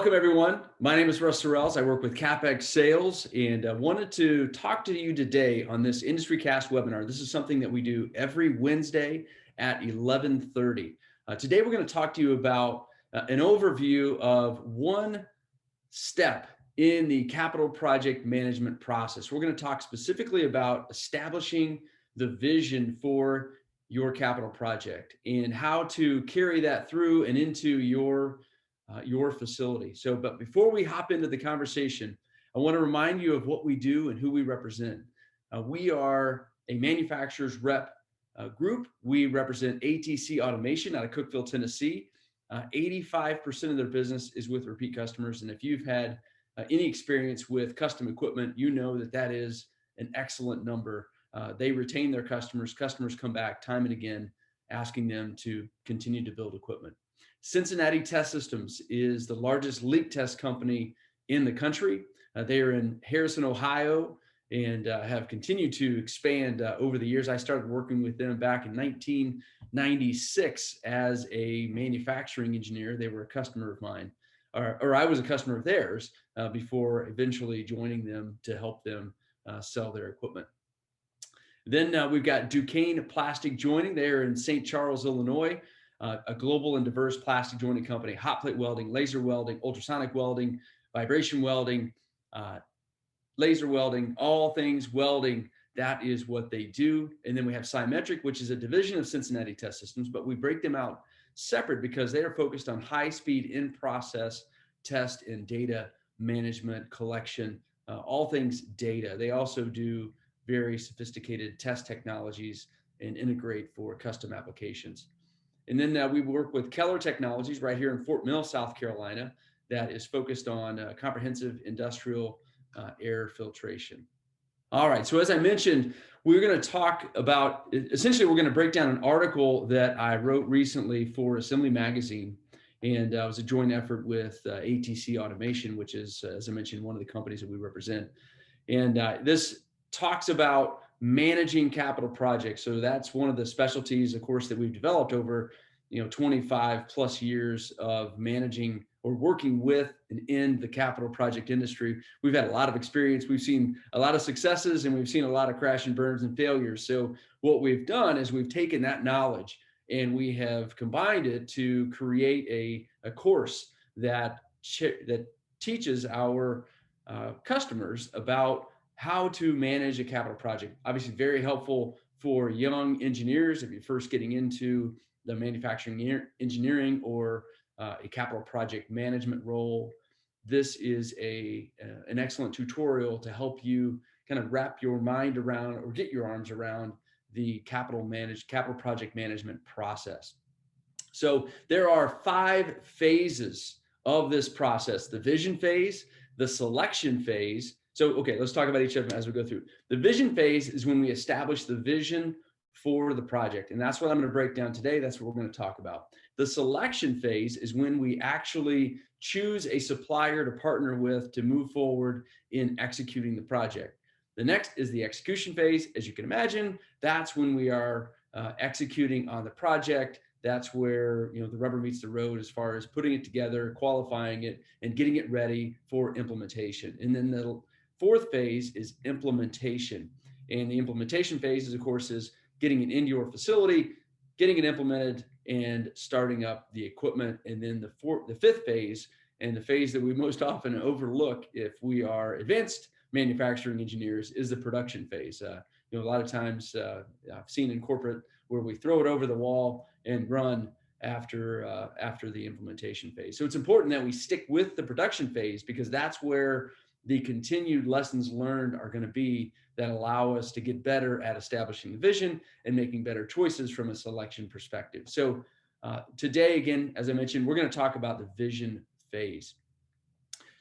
Welcome, everyone. My name is Russ. I work with CapEx Sales and wanted to talk to you today on this Industry Cast webinar. This is something that we do every Wednesday at 11:30. Today, we're going to talk to you about an overview of one step in the capital project management process. We're going to talk specifically about establishing the vision for your capital project and how to carry that through and into your facility. But before we hop into the conversation, I want to remind you of what we do and who we represent. We are a manufacturer's rep group. We represent ATC Automation out of Cookeville, Tennessee. 85% of their business is with repeat customers. And if you've had any experience with custom equipment, you know that that is an excellent number. They retain their customers. Customers come back time and again, asking them to continue to build equipment. Cincinnati Test Systems is the largest leak test company in the country. They are in Harrison, Ohio, and have continued to expand over the years. I started working with them back in 1996 as a manufacturing engineer. They were a customer of mine, or I was a customer of theirs before eventually joining them to help them sell their equipment. Then we've got Duquesne Plastic Joining. They are in St. Charles, Illinois. A global and diverse plastic joining company, hot plate welding, laser welding, ultrasonic welding, vibration welding, laser welding, all things welding. That is what they do. And then we have Symmetric, which is a division of Cincinnati Test Systems, but we break them out separate because they are focused on high-speed in-process test and data management collection, all things data. They also do very sophisticated test technologies and integrate for custom applications. And then we work with Keller Technologies right here in Fort Mill, South Carolina, that is focused on comprehensive industrial air filtration. All right, so as I mentioned, we're going to talk about, essentially we're going to break down an article that I wrote recently for Assembly Magazine, and it was a joint effort with ATC Automation, which is, as I mentioned, one of the companies that we represent. And this talks about managing capital projects. So that's one of the specialties, of course, that we've developed over 25 plus years of managing or working with and in the capital project industry. We've had a lot of experience. We've seen a lot of successes and we've seen a lot of crash and burns and failures. So what we've done is we've taken that knowledge and we have combined it to create a course that teaches our customers about how to manage a capital project. Obviously very helpful for young engineers if you're first getting into the manufacturing engineering or a capital project management role. This is an excellent tutorial to help you kind of wrap your mind around or get your arms around the capital project management process. So there are 5 phases of this process: the vision phase, the selection phase. So, okay, let's talk about each of them as we go through. The vision phase is when we establish the vision for the project. And that's what I'm going to break down today. That's what we're going to talk about. The selection phase is when we actually choose a supplier to partner with to move forward in executing the project. The next is the execution phase. As you can imagine, that's when we are executing on the project. That's where the rubber meets the road as far as putting it together, qualifying it, and getting it ready for implementation. And then the 4th phase is implementation. And the implementation phase, of course, is getting it into your facility, getting it implemented, and starting up the equipment. And then the 5th phase, and the phase that we most often overlook if we are advanced manufacturing engineers, is the production phase. A lot of times I've seen in corporate where we throw it over the wall and run after the implementation phase. So it's important that we stick with the production phase because that's where the continued lessons learned are going to be that allow us to get better at establishing the vision and making better choices from a selection perspective. So today, again, as I mentioned, we're going to talk about the vision phase.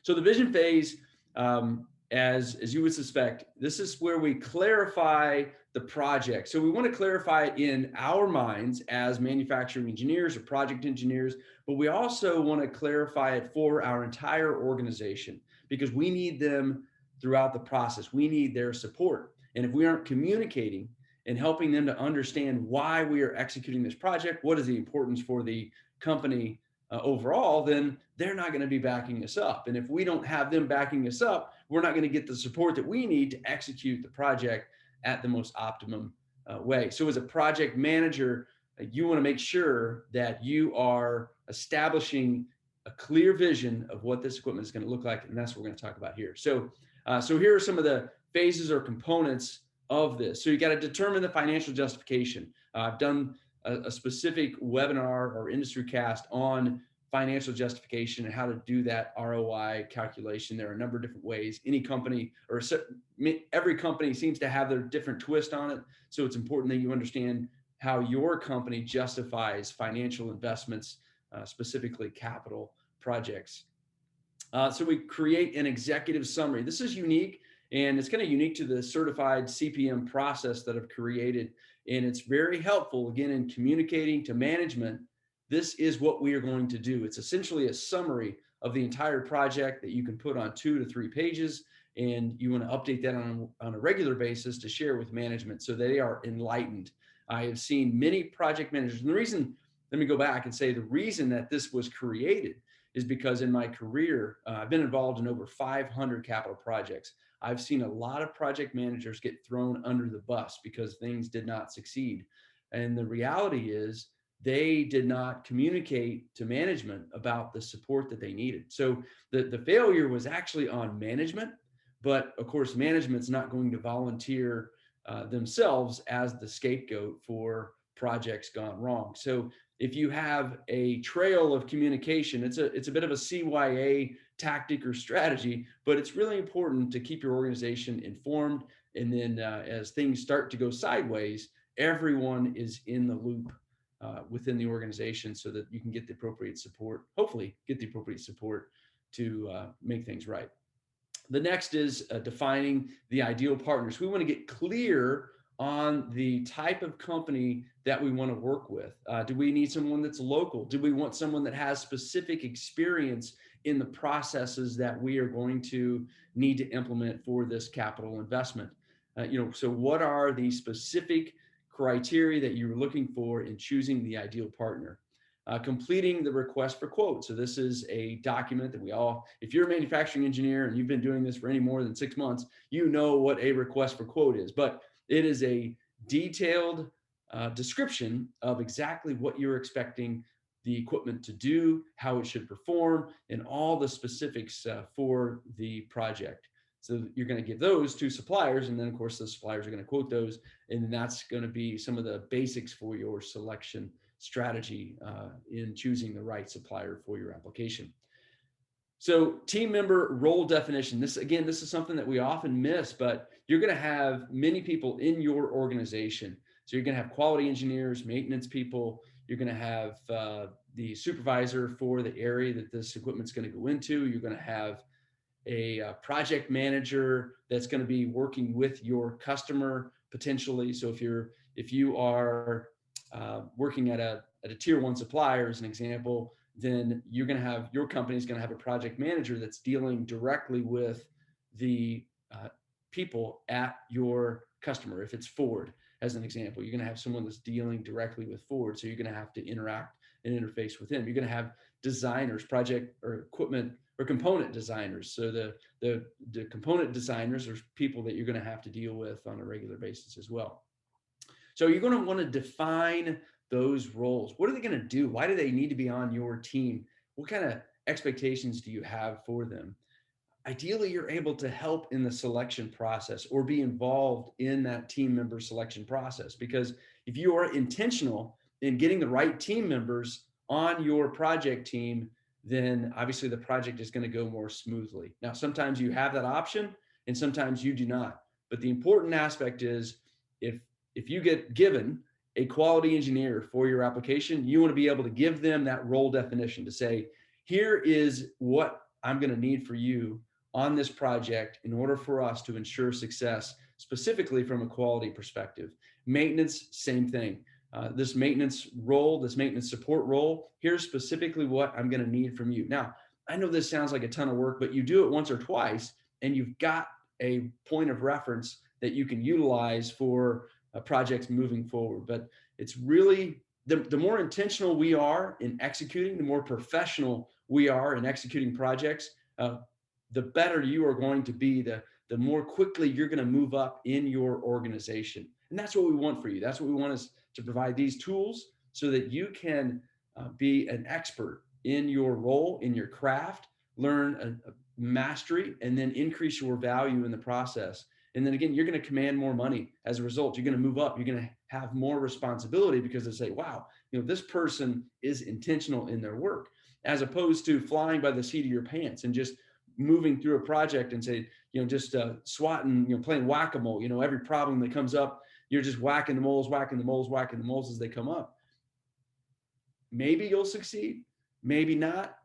So the vision phase, as you would suspect, this is where we clarify the project. So we want to clarify it in our minds as manufacturing engineers or project engineers, but we also want to clarify it for our entire organization because we need them throughout the process. We need their support. And if we aren't communicating and helping them to understand why we are executing this project, what is the importance for the company overall, then they're not going to be backing us up. And if we don't have them backing us up, we're not going to get the support that we need to execute the project at the most optimum way. So as a project manager, you want to make sure that you are establishing a clear vision of what this equipment is going to look like. And that's what we're going to talk about here. So here are some of the phases or components of this. So you got to determine the financial justification. I've done a specific webinar or industry cast on financial justification and how to do that ROI calculation. There are a number of different ways. Any company or every company seems to have their different twist on it. So it's important that you understand how your company justifies financial investments, specifically capital projects. So we create an executive summary. This is unique, and it's kind of unique to the certified CPM process that I've created. And it's very helpful, again, in communicating to management. This is what we are going to do. It's essentially a summary of the entire project that you can put on 2 to 3 pages, and you want to update that on a regular basis to share with management so they are enlightened. I have seen many project managers, and the reason, let me go back and say the reason that this was created is because in my career, I've been involved in over 500 capital projects. I've seen a lot of project managers get thrown under the bus because things did not succeed. And the reality is they did not communicate to management about the support that they needed. So the failure was actually on management, but of course, management's not going to volunteer themselves as the scapegoat for projects gone wrong. So if you have a trail of communication, it's a bit of a CYA tactic or strategy, but it's really important to keep your organization informed. And then as things start to go sideways, everyone is in the loop within the organization so that you can get the appropriate support, hopefully get the appropriate support to make things right. The next is defining the ideal partners. We want to get clear on the type of company that we want to work with. Do we need someone that's local? Do we want someone that has specific experience in the processes that we are going to need to implement for this capital investment? So what are the specific criteria that you're looking for in choosing the ideal partner? Completing the request for quote. So this is a document that we all, if you're a manufacturing engineer and you've been doing this for any more than 6 months, you know what a request for quote is, but it is a detailed description of exactly what you're expecting the equipment to do, how it should perform, and all the specifics for the project. So you're going to give those to suppliers, and then of course the suppliers are going to quote those, and then that's going to be some of the basics for your selection strategy in choosing the right supplier for your application. So team member role definition. This is something that we often miss, but you're going to have many people in your organization. So you're going to have quality engineers, maintenance people. You're going to have the supervisor for the area that this equipment's going to go into. You're going to have a project manager that's going to be working with your customer potentially. So if you are working at a tier 1 supplier as an example, then you're going to have, your company's going to have a project manager that's dealing directly with the people at your customer. If it's Ford, as an example, you're going to have someone that's dealing directly with Ford. So you're going to have to interact and interface with him. You're going to have designers, project or equipment or component designers. So the component designers are people that you're going to have to deal with on a regular basis as well. So you're going to want to define those roles. What are they going to do? Why do they need to be on your team? What kind of expectations do you have for them? Ideally, you're able to help in the selection process or be involved in that team member selection process, because if you are intentional in getting the right team members on your project team, then obviously the project is going to go more smoothly. Now, sometimes you have that option and sometimes you do not. But the important aspect is if you get given a quality engineer for your application, you want to be able to give them that role definition to say, here is what I'm going to need for you on this project in order for us to ensure success, specifically from a quality perspective. Maintenance, same thing. This maintenance role, this maintenance support role, here's specifically what I'm going to need from you. Now, I know this sounds like a ton of work, but you do it once or twice, and you've got a point of reference that you can utilize for projects moving forward. But it's really the more intentional we are in executing, the more professional we are in executing projects, the better you are going to be, the more quickly you're going to move up in your organization. And that's what we want for you. That's what we want is to provide these tools so that you can be an expert in your role, in your craft, learn a mastery, and then increase your value in the process. And then again, you're going to command more money as a result. You're going to move up. You're going to have more responsibility because they say, wow, this person is intentional in their work, as opposed to flying by the seat of your pants and just moving through a project and say, just swatting, playing whack-a-mole, every problem that comes up, you're just whacking the moles, whacking the moles, whacking the moles as they come up. Maybe you'll succeed, maybe not.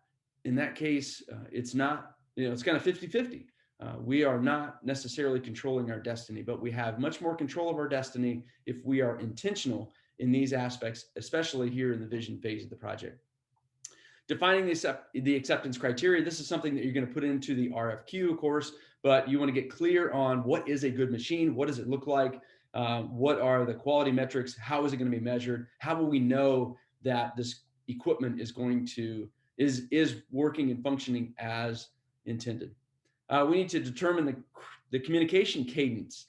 In that case, it's not, it's kind of 50-50. We are not necessarily controlling our destiny, but we have much more control of our destiny if we are intentional in these aspects, especially here in the vision phase of the project. Defining the acceptance criteria. This is something that you're going to put into the RFQ, of course, but you want to get clear on what is a good machine, what does it look like, what are the quality metrics, how is it going to be measured, how will we know that this equipment is going to is working and functioning as intended. We need to determine the communication cadence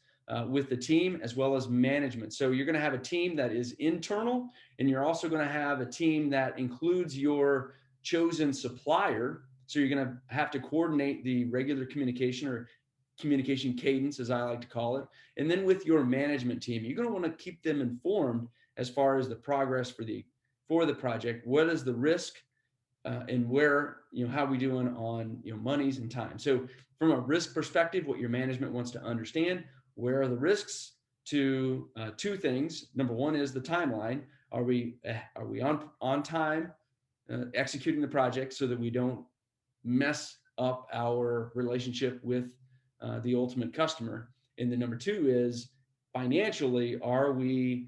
with the team as well as management. So you're going to have a team that is internal, and you're also going to have a team that includes your chosen supplier. So you're going to have to coordinate the regular communication, or communication cadence, as I like to call it. And then with your management team, you're going to want to keep them informed as far as the progress for the project. What is the risk? And where, how are we doing on, monies and time? So from a risk perspective, what your management wants to understand, where are the risks to two things. Number one is the timeline. Are we on time executing the project so that we don't mess up our relationship with the ultimate customer? And then number two is financially, are we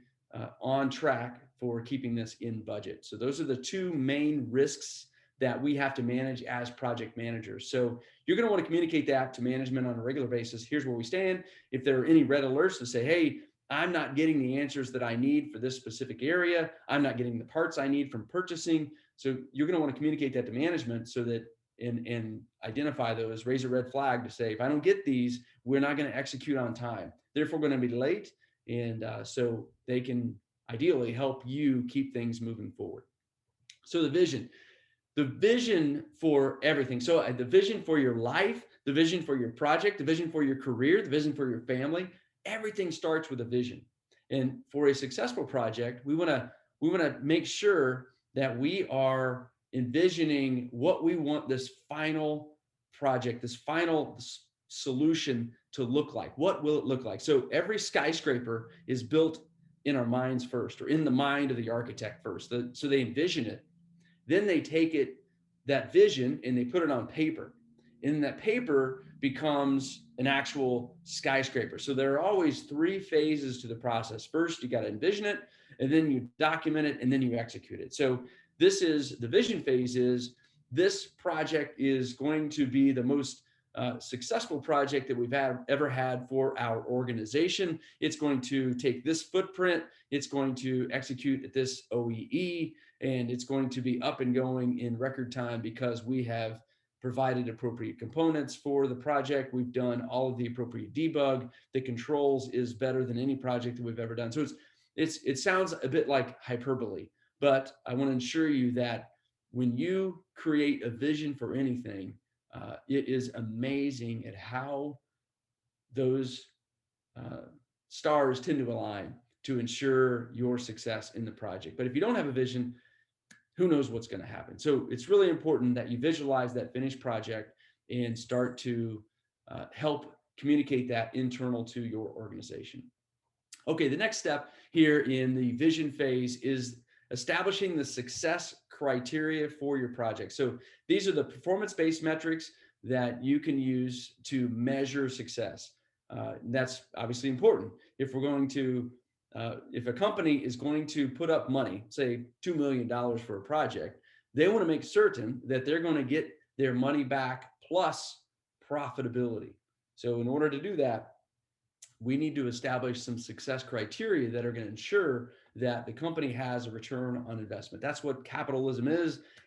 on track for keeping this in budget? So those are the two main risks that we have to manage as project managers. So you're going to want to communicate that to management on a regular basis. Here's where we stand. If there are any red alerts to say, hey, I'm not getting the answers that I need for this specific area, I'm not getting the parts I need from purchasing. So you're going to want to communicate that to management so that and identify those, raise a red flag to say, if I don't get these, we're not going to execute on time. Therefore, going to be late. And so they can ideally help you keep things moving forward. So the vision for everything. So the vision for your life, the vision for your project, the vision for your career, the vision for your family, everything starts with a vision. And for a successful project, we want to make sure that we are envisioning what we want this final project, this final solution to look like. What will it look like? So every skyscraper is built in our minds first, or in the mind of the architect first. So they envision it. Then they take that vision, and they put it on paper. And that paper becomes an actual skyscraper. So there are always three phases to the process. First, you got to envision it, and then you document it, and then you execute it. So this is the vision phase. Is this project is going to be the most successful project that we've ever had for our organization. It's going to take this footprint. It's going to execute at this OEE, and it's going to be up and going in record time because we have provided appropriate components for the project. We've done all of the appropriate debug. The controls is better than any project that we've ever done. So it sounds a bit like hyperbole, but I want to ensure you that when you create a vision for anything, it is amazing at how those stars tend to align to ensure your success in the project. But if you don't have a vision, who knows what's going to happen? So it's really important that you visualize that finished project and start to help communicate that internal to your organization. Okay, the next step here in the vision phase is establishing the success criteria for your project. So these are the performance-based metrics that you can use to measure success. That's obviously important. If we're going to, if a company is going to put up money, say $2 million for a project, they want to make certain that they're going to get their money back plus profitability. So in order to do that, we need to establish some success criteria that are going to ensure that the company has a return on investment. That's what capitalism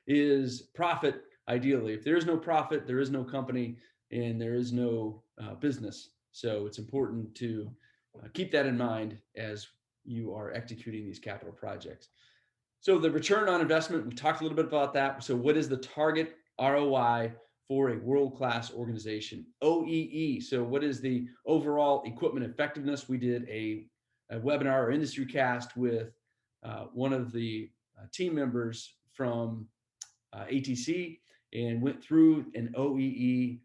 is profit. Ideally, if there is no profit, there is no company and there is no business. So it's important to keep that in mind as you are executing these capital projects. So the return on investment, we talked a little bit about that. So what is the target ROI for a world-class organization? OEE, so what is the overall equipment effectiveness? We did a webinar or industry cast with one of the team members from ATC and went through an OEE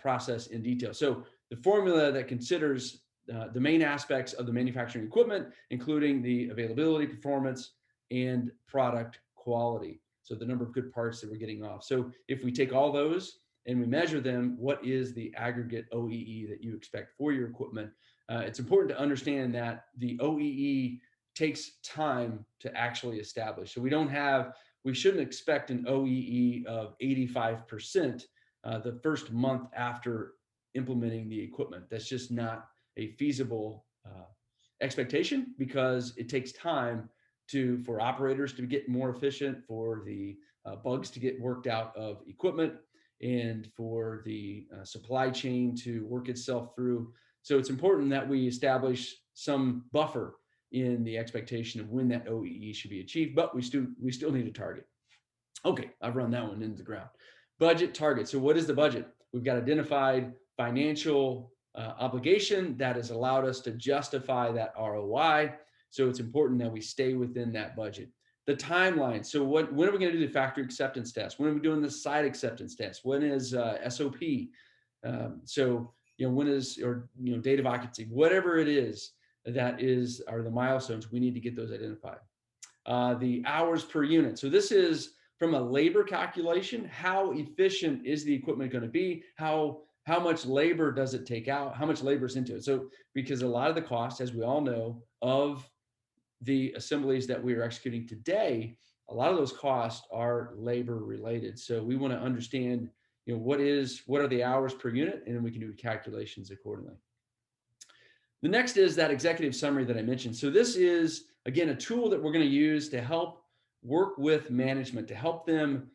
process in detail. So the formula that considers the main aspects of the manufacturing equipment, including the availability, performance, and product quality. So the number of good parts that we're getting off. So if we take all those and we measure them, what is the aggregate OEE that you expect for your equipment? It's important to understand that the OEE takes time to actually establish. So we shouldn't expect an OEE of 85% the first month after implementing the equipment. That's just not a feasible expectation, because it takes time for operators to get more efficient, for the bugs to get worked out of equipment, and for the supply chain to work itself through. So it's important that we establish some buffer in the expectation of when that OEE should be achieved, but we still need a target. Okay, I've run that one into the ground. Budget target. So what is the budget? We've got identified financial obligation that has allowed us to justify that ROI. So it's important that we stay within that budget. The timeline. So when are we going to do the factory acceptance test? When are we doing the site acceptance test? When is SOP? When is, or date of occupancy? Whatever it is are the milestones. We need to get those identified. The hours per unit. So this is from a labor calculation. How efficient is the equipment going to be? How much labor does it take out? How much labor is into it? So because a lot of the costs, as we all know, of the assemblies that we are executing today, a lot of those costs are labor related. So we want to understand, what are the hours per unit, and then we can do calculations accordingly. The next is that executive summary that I mentioned. So this is, again, a tool that we're going to use to help work with management, to help them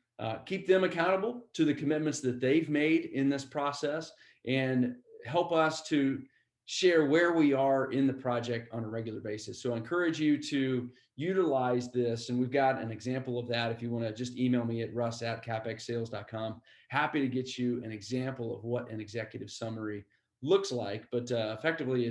keep them accountable to the commitments that they've made in this process, and help us to share where we are in the project on a regular basis. So I encourage you to utilize this. And we've got an example of that. If you want to just email me at russ@capexsales.com, happy to get you an example of what an executive summary looks like. But effectively,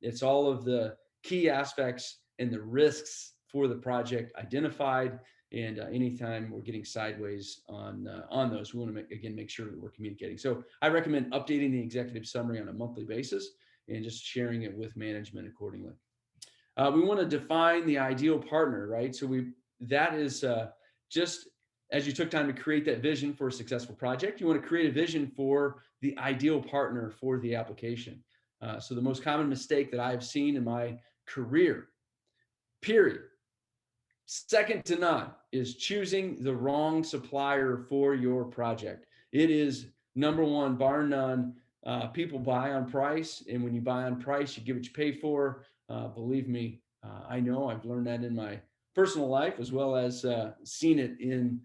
it's all of the key aspects and the risks for the project identified. And anytime we're getting sideways on those, we want to make sure that we're communicating. So I recommend updating the executive summary on a monthly basis and just sharing it with management accordingly. We want to define the ideal partner, right? So that is just as you took time to create that vision for a successful project, you want to create a vision for the ideal partner for the application. So the most common mistake that I've seen in my career, period, second to none, is choosing the wrong supplier for your project. It is number one, bar none. People buy on price, and when you buy on price, you get what you pay for. Believe me, I know I've learned that in my personal life, as well as seen it in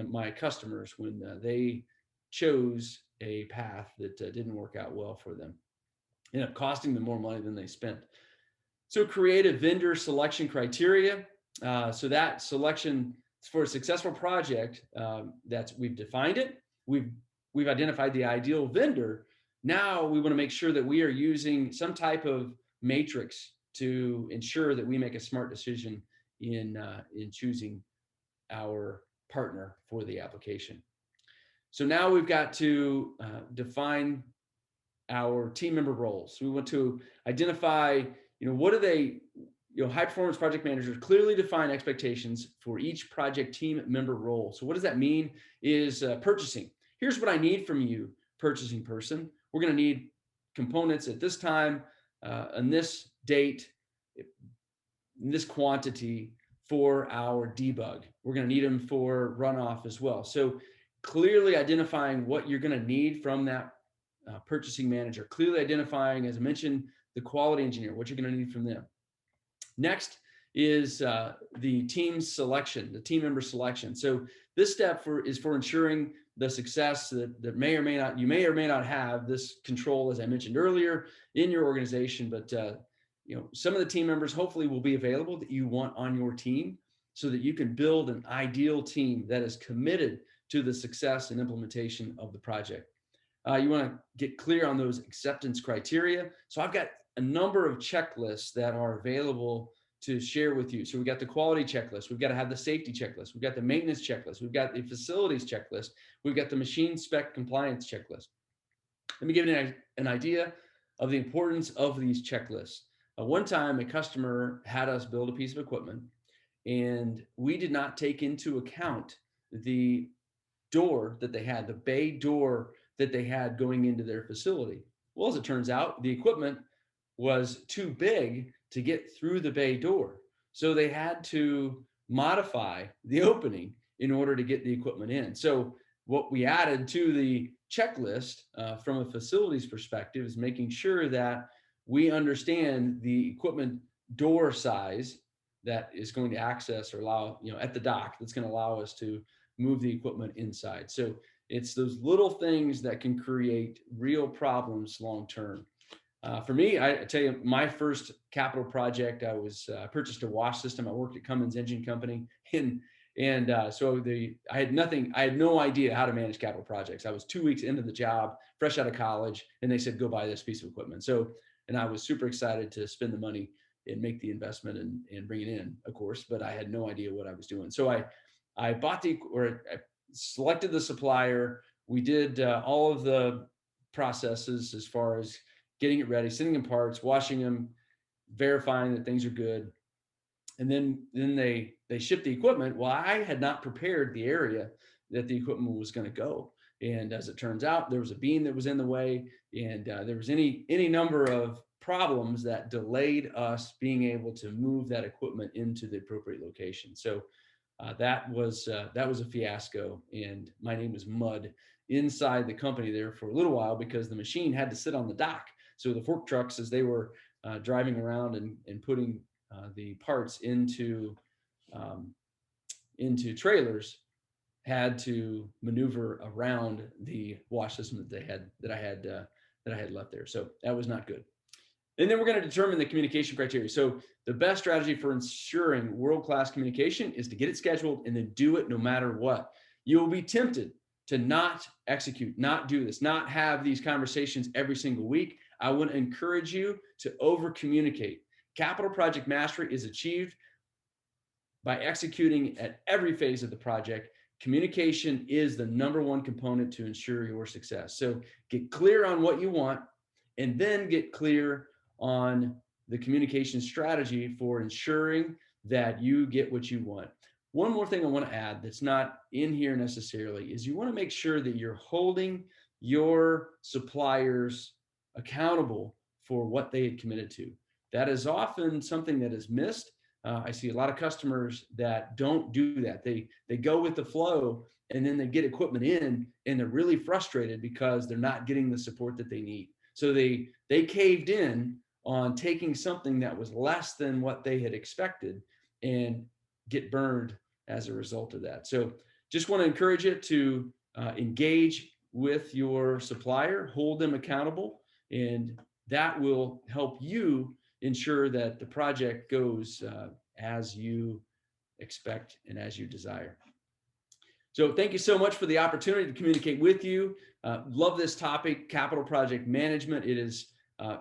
my customers when they chose a path that didn't work out well for them. Ended up costing them more money than they spent. So create a vendor selection criteria. So that selection for a successful project, we've defined it. We've identified the ideal vendor. Now we want to make sure that we are using some type of matrix to ensure that we make a smart decision in choosing our partner for the application. So now we've got to define our team member roles. So we want to identify, what are they, high performance project managers clearly define expectations for each project team member role. So what does that mean is purchasing. Here's what I need from you, purchasing person. We're going to need components at this time, on this date, in this quantity for our debug. We're going to need them for runoff as well. So clearly identifying what you're going to need from that purchasing manager, clearly identifying, as I mentioned, the quality engineer, what you're going to need from them. Next is the team selection, the team member selection. So this step is for ensuring the success that may or may not, you may or may not have this control, as I mentioned earlier, in your organization. But some of the team members hopefully will be available that you want on your team, so that you can build an ideal team that is committed to the success and implementation of the project. You want to get clear on those acceptance criteria. So I've got a number of checklists that are available to share with you. So we've got the quality checklist. We've got to have the safety checklist. We've got the maintenance checklist. We've got the facilities checklist. We've got the machine spec compliance checklist. Let me give you an idea of the importance of these checklists. One time, a customer had us build a piece of equipment, and we did not take into account the door that they had, the bay door that they had going into their facility. Well, as it turns out, the equipment was too big to get through the bay door. So they had to modify the opening in order to get the equipment in. So what we added to the checklist from a facilities perspective is making sure that we understand the equipment door size that is going to access or allow, at the dock, that's going to allow us to move the equipment inside. So it's those little things that can create real problems long term. For me, I tell you, my first capital project, I purchased a wash system. I worked at Cummins Engine Company, so I had no idea how to manage capital projects. I was 2 weeks into the job, fresh out of college, and they said, go buy this piece of equipment. And I was super excited to spend the money and make the investment and bring it in, of course, but I had no idea what I was doing. So I selected the supplier. We did all of the processes as far as getting it ready, sending in parts, washing them, verifying that things are good. And then they shipped the equipment. Well, I had not prepared the area that the equipment was going to go. And as it turns out, there was a beam that was in the way, and there was any number of problems that delayed us being able to move that equipment into the appropriate location. So that was a fiasco, and my name was mud inside the company there for a little while because the machine had to sit on the dock. So the fork trucks, as they were driving around and putting the parts into trailers, had to maneuver around the wash system that I had left there. So that was not good. And then we're going to determine the communication criteria. So the best strategy for ensuring world-class communication is to get it scheduled and then do it no matter what. You will be tempted to not execute, not do this, not have these conversations every single week. I want to encourage you to over-communicate. Capital project mastery is achieved by executing at every phase of the project. Communication is the number one component to ensure your success. So get clear on what you want, and then get clear on the communication strategy for ensuring that you get what you want. One more thing I want to add that's not in here necessarily is you want to make sure that you're holding your suppliers accountable for what they had committed to. That is often something that is missed. I see a lot of customers that don't do that. They go with the flow, and then they get equipment in and they're really frustrated because they're not getting the support that they need. So they caved in on taking something that was less than what they had expected and get burned as a result of that. So just want to encourage you to engage with your supplier, hold them accountable, and that will help you ensure that the project goes as you expect and as you desire. So thank you so much for the opportunity to communicate with you. Love this topic, capital project management. It is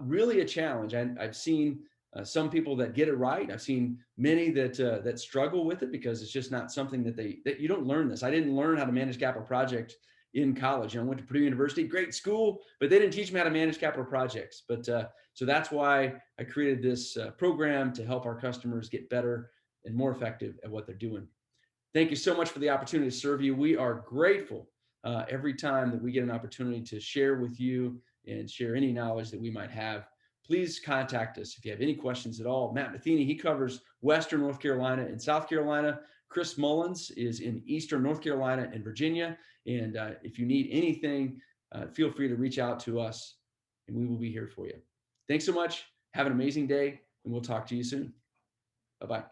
really a challenge. I've seen some people that get it right. I've seen many that struggle with it because it's just not something that you don't learn this. I didn't learn how to manage capital projects in college. I went to Purdue University, great school, but they didn't teach me how to manage capital projects. But so that's why I created this program to help our customers get better and more effective at what they're doing. Thank you so much for the opportunity to serve you. We are grateful every time that we get an opportunity to share with you and share any knowledge that we might have. Please contact us if you have any questions at all. Matt Matheny, he covers Western North Carolina and South Carolina. Chris Mullins is in Eastern North Carolina and Virginia. And if you need anything, feel free to reach out to us and we will be here for you. Thanks so much. Have an amazing day, and we'll talk to you soon. Bye-bye.